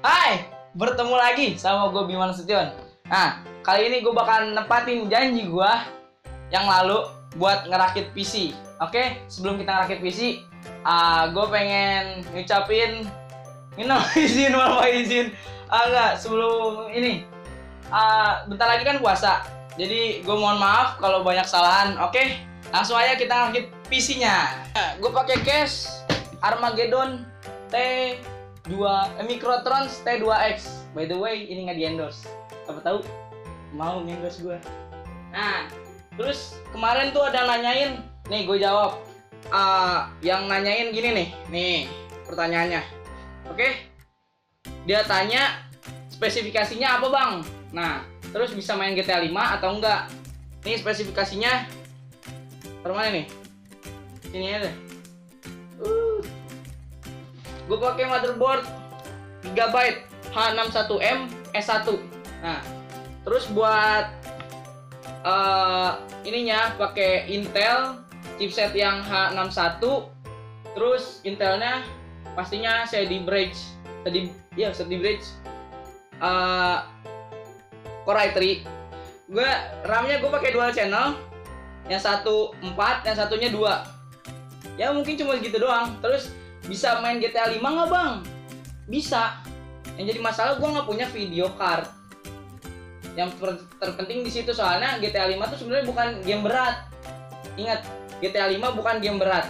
Hai, bertemu lagi sama gue Bima Nasution. Nah, kali ini gue bakal nempatin janji gue yang lalu buat ngerakit PC. Oke, sebelum kita ngerakit PC, gue pengen ngucapin izin. Enggak, sebelum ini, bentar lagi kan puasa. Jadi gue mohon maaf kalau banyak kesalahan. Oke, langsung aja kita ngerakit PC-nya. Gue pakai case Armageddon Microtrons T2X. By the way, ini nggak di-endorse. Siapa tahu mau endorse gue. Nah, terus kemarin tuh ada nanyain, nih gue jawab. Yang nanyain gini nih pertanyaannya. Oke, dia tanya spesifikasinya apa bang? Nah, terus bisa main GTA 5 atau enggak? Nih spesifikasinya. Mana nih? Sini aja. Gue pakai motherboard GB H61M S1. Nah, terus buat ininya pakai Intel chipset yang H61. Terus Intelnya pastinya CD Bridge. Core i3. RAM-nya gue pakai dual channel. Yang satu 4, yang satunya 2. Ya mungkin cuma gitu doang. Terus bisa main GTA 5 nggak bang? Bisa. Yang jadi masalah gue nggak punya video card. Yang terpenting di situ soalnya GTA 5 tuh sebenarnya bukan game berat. Ingat, GTA 5 bukan game berat.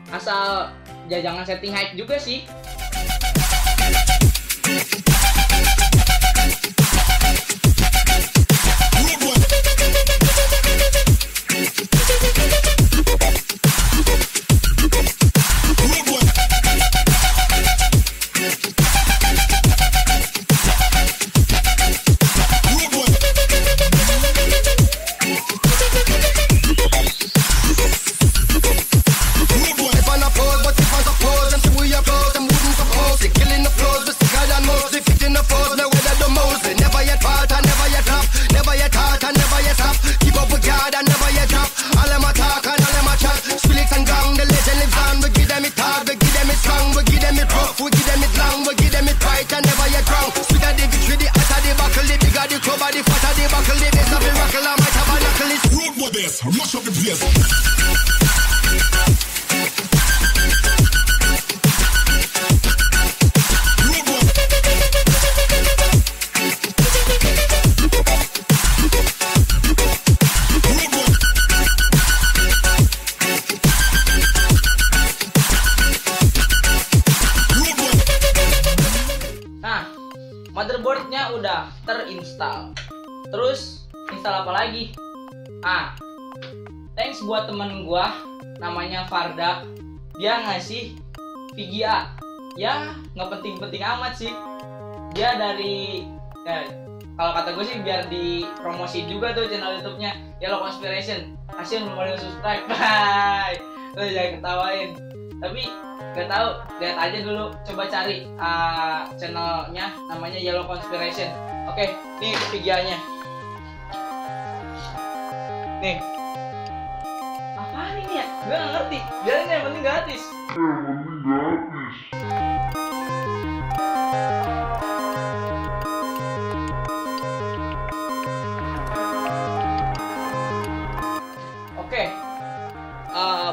Asal jangan setting hype juga sih. Mash up the place. Nah, motherboardnya udah terinstall. Terus install apa lagi? Thanks buat temen gua namanya Farda. Dia ngasih VGA. Ya nggak penting-penting amat sih. Dia dari kalau kata gue sih biar dipromosi juga tuh channel YouTube-nya Yellow Conspiration. Kasian belum ada yang subscribe. Bye. Tuh jangan ketawain. Tapi nggak tahu, lihat aja dulu. Coba cari channelnya namanya Yellow Conspiration. Oke, nih VGA-nya. Nih. Apaan ini ya? Gue gak ngerti. Biarin yang penting gratis. Oke.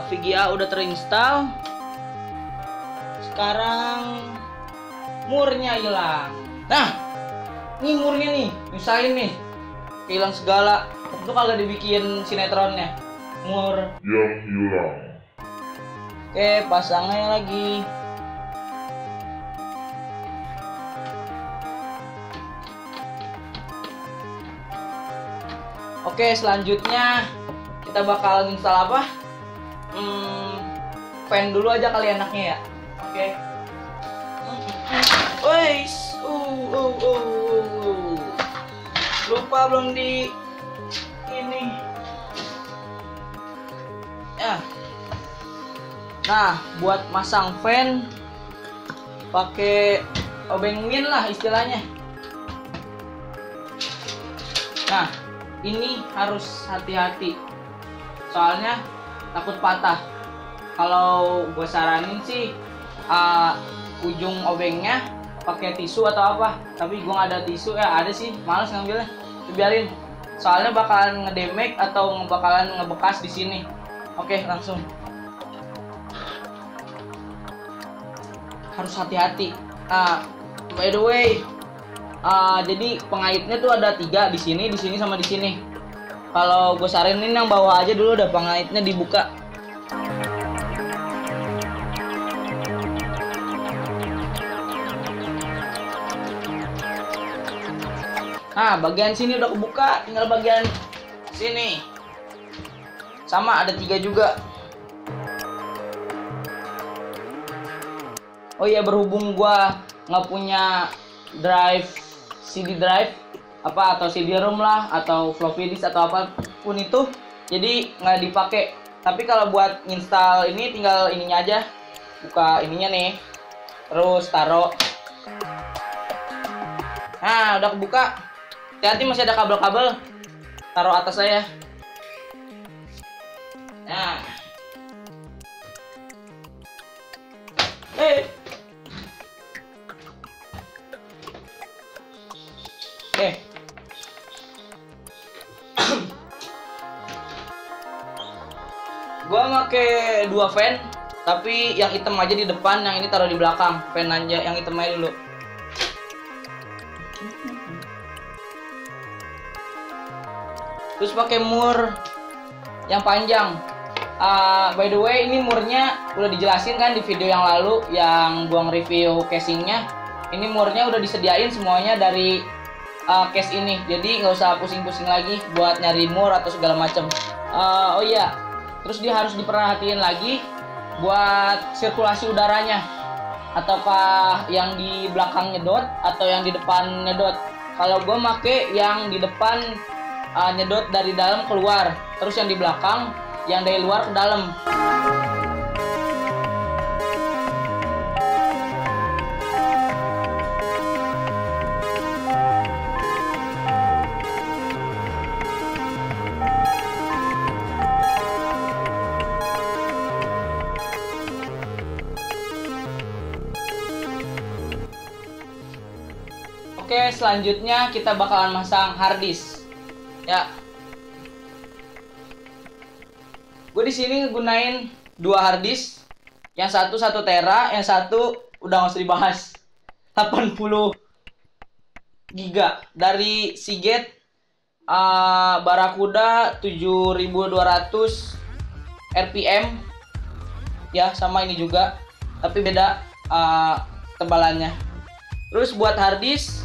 VGA udah terinstall. Sekarang murnya hilang. Nah, ini murnya nih, nyusahin nih. Hilang segala. Itu kagak dibikin sinetronnya. Mur yang hilang. Oke, pasangnya lagi. Oke, selanjutnya kita bakal install apa? Fan dulu aja kali enaknya ya. Oke. Weis. Lupa belum di ini. Ya. Nah, buat masang fan pakai obeng min lah istilahnya. Nah, ini harus hati-hati. Soalnya takut patah. Kalau gue saranin sih ujung obengnya pakai tisu atau apa, tapi gua nggak ada tisu. Ya ada sih, males ngambilnya. Biarin, soalnya bakalan ngedamage atau bakalan ngebekas di sini. Oke, langsung. Harus hati-hati. Nah, by the way, jadi pengaitnya tuh ada 3 di sini, sama di sini. Kalau gue saranin yang bawah aja dulu, udah pengaitnya dibuka. Nah, bagian sini udah kebuka, tinggal bagian sini. Sama ada 3 juga. Oh iya, berhubung gua nggak punya CD drive apa atau CD-ROM lah atau floppy disk atau apapun itu, jadi nggak dipakai. Tapi kalau buat install ini tinggal ininya aja, buka ininya nih, terus taruh. Nah, udah kebuka. Hati-hati masih ada kabel-kabel, taruh atas saya. Nah, gua make 2 fan, tapi yang hitam aja di depan, yang ini taruh di belakang. Fan aja yang hitam aja dulu. Terus pakai mur yang panjang. By the way, ini murnya udah dijelasin kan di video yang lalu yang gua nge-review casingnya. Ini murnya udah disediain semuanya dari case ini, jadi nggak usah pusing-pusing lagi buat nyari mur atau segala macam. Oh iya, terus dia harus diperhatiin lagi buat sirkulasi udaranya, ataukah yang di belakang nyedot atau yang di depan nyedot. Kalau gue make yang di depan nyedot dari dalam keluar, terus yang di belakang yang dari luar ke dalam. Oke, selanjutnya kita bakalan masang harddisk. Ya. Gue di sini ngegunain 2 harddisk. Yang satu 1 tera, yang satu udah nggak usah dibahas. 80 giga dari Seagate Barracuda 7200 RPM. Ya, sama ini juga, tapi beda tebalannya. Terus buat harddisk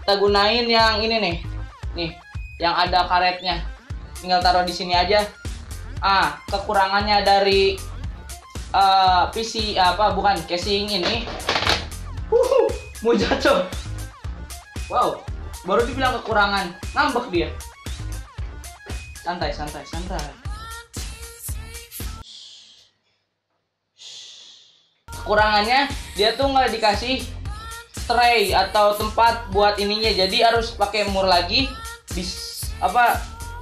kita gunain yang ini nih, yang ada karetnya. Tinggal taruh di sini aja. Kekurangannya dari PC casing ini. Mau jatuh. Wow, baru dibilang kekurangan, ngambek dia. Santai. Kekurangannya dia tuh nggak dikasih tray atau tempat buat ininya, jadi harus pakai mur lagi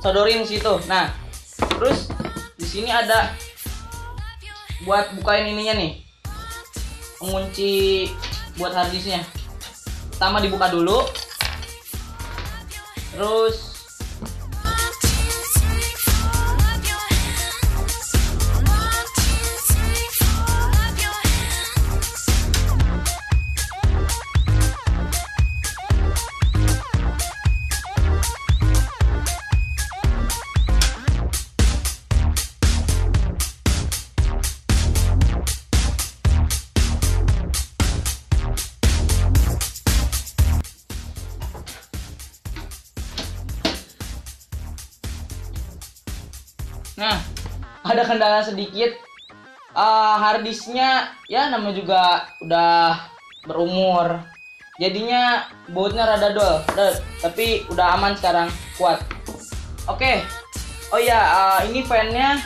sodorin situ. Nah, terus di sini ada buat bukain ininya nih, pengunci buat harddisknya. Pertama dibuka dulu, terus nah, ada kendala sedikit. Harddisknya ya namanya juga udah berumur, jadinya bautnya rada dol. Tapi udah aman sekarang, kuat. Oke. Oh ya, ini fannya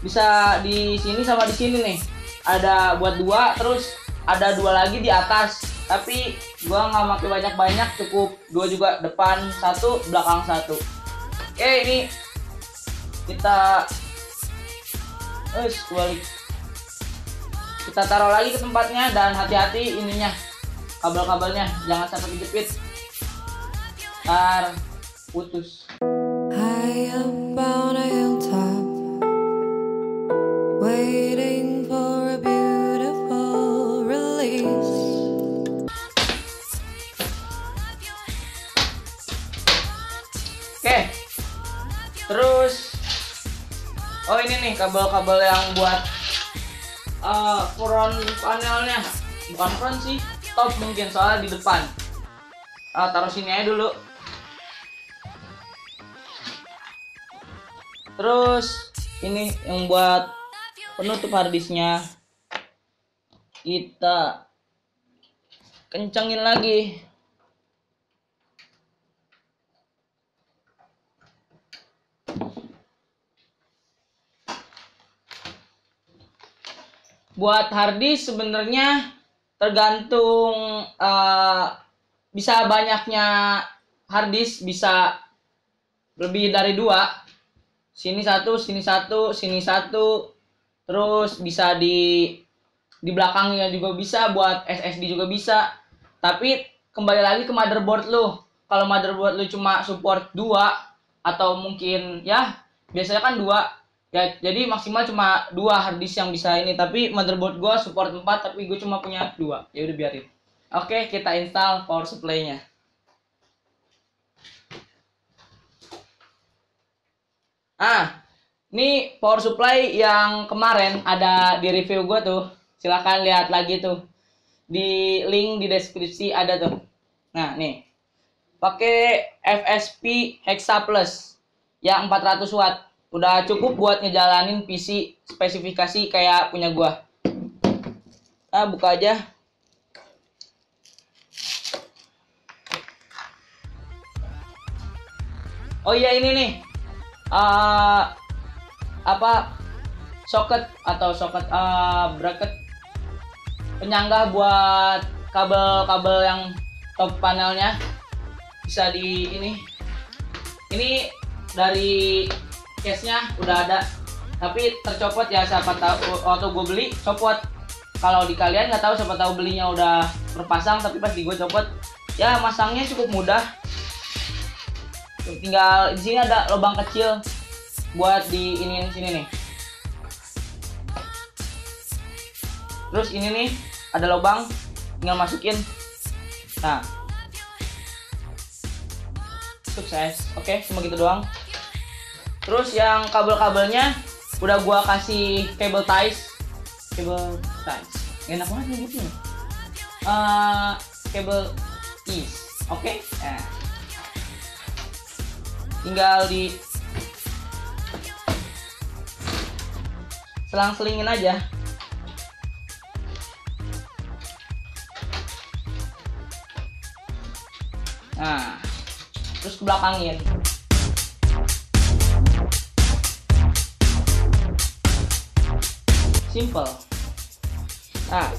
bisa di sini sama di sini nih. Ada buat 2, terus ada 2 lagi di atas. Tapi gua nggak pakai banyak-banyak, cukup 2 juga, depan 1, belakang 1. Oke, ini kita balik. kita taruh lagi ke tempatnya, dan hati-hati ininya, kabel-kabelnya jangan sampai kejepit, ntar putus. High up on a hilltop, waiting for a beautiful release. Oke, terus oh ini nih kabel-kabel yang buat front panelnya, bukan front sih, top mungkin, soalnya di depan. Taruh sini aja dulu. Terus ini yang buat penutup harddisknya, kita kencengin lagi. Buat harddisk sebenarnya tergantung bisa banyaknya harddisk, bisa lebih dari 2. Sini satu, sini satu, sini satu. Terus bisa di belakangnya juga bisa, buat SSD juga bisa. Tapi kembali lagi ke motherboard lu. Kalau motherboard lu cuma support 2 atau mungkin ya biasanya kan 2 ya, jadi maksimal cuma 2 harddisk yang bisa ini. Tapi motherboard gua support 4, tapi gue cuma punya 2. Ya udah biarin. Oke, kita install power supply-nya. Ini power supply yang kemarin ada di review gue tuh. Silahkan lihat lagi tuh. Di link di deskripsi ada tuh. Nah, nih. Pakai FSP Hexa Plus yang 400 watt. Udah cukup buat ngejalanin PC spesifikasi kayak punya gue. Buka aja. Oh iya, ini nih. Soket bracket penyangga buat kabel-kabel yang top panelnya, bisa di ini dari case-nya udah ada, tapi tercopot ya. Siapa tahu waktu gue beli copot. Kalau di kalian nggak tahu, siapa tahu belinya udah terpasang tapi pas di gue copot. Ya masangnya cukup mudah, tinggal di sini ada lubang kecil buat di ini sini nih. Terus ini nih ada lubang, tinggal masukin. Nah, sukses. Oke, cuma gitu doang. Terus yang kabel-kabelnya udah gua kasih cable ties. Enak banget nih gitu. Cable ties. Oke. Nah, tinggal di selang-selingin aja. Nah, terus ke belakangin. Simple. Nah,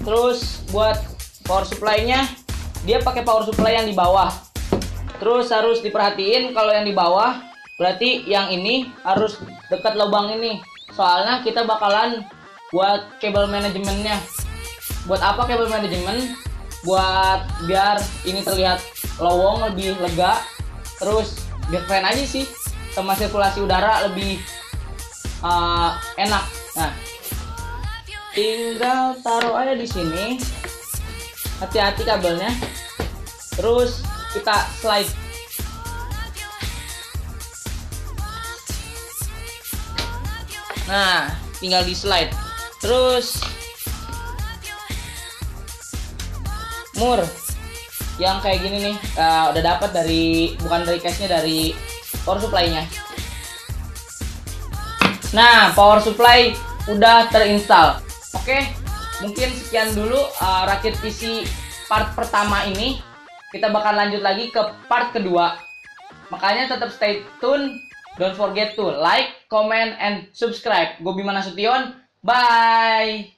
terus buat power supply-nya, dia pakai power supply yang di bawah. Terus harus diperhatiin kalau yang di bawah, berarti yang ini harus dekat lubang ini. Soalnya kita bakalan buat kabel manajemennya. Buat apa kabel manajemen? Buat biar ini terlihat lowong, lebih lega. Terus biar keren aja sih, sama sirkulasi udara lebih enak. Nah, tinggal taruh aja di sini. Hati-hati kabelnya. Terus kita slide. Nah, tinggal di slide. Terus mur yang kayak gini nih, udah dapat dari, bukan dari case-nya, dari power supply-nya. Nah, power supply udah terinstall. Oke, mungkin sekian dulu rakit PC part pertama ini. Kita bakal lanjut lagi ke part kedua. Makanya tetap stay tune. Don't forget to like, comment, and subscribe. Gue Bima Nasution. Bye.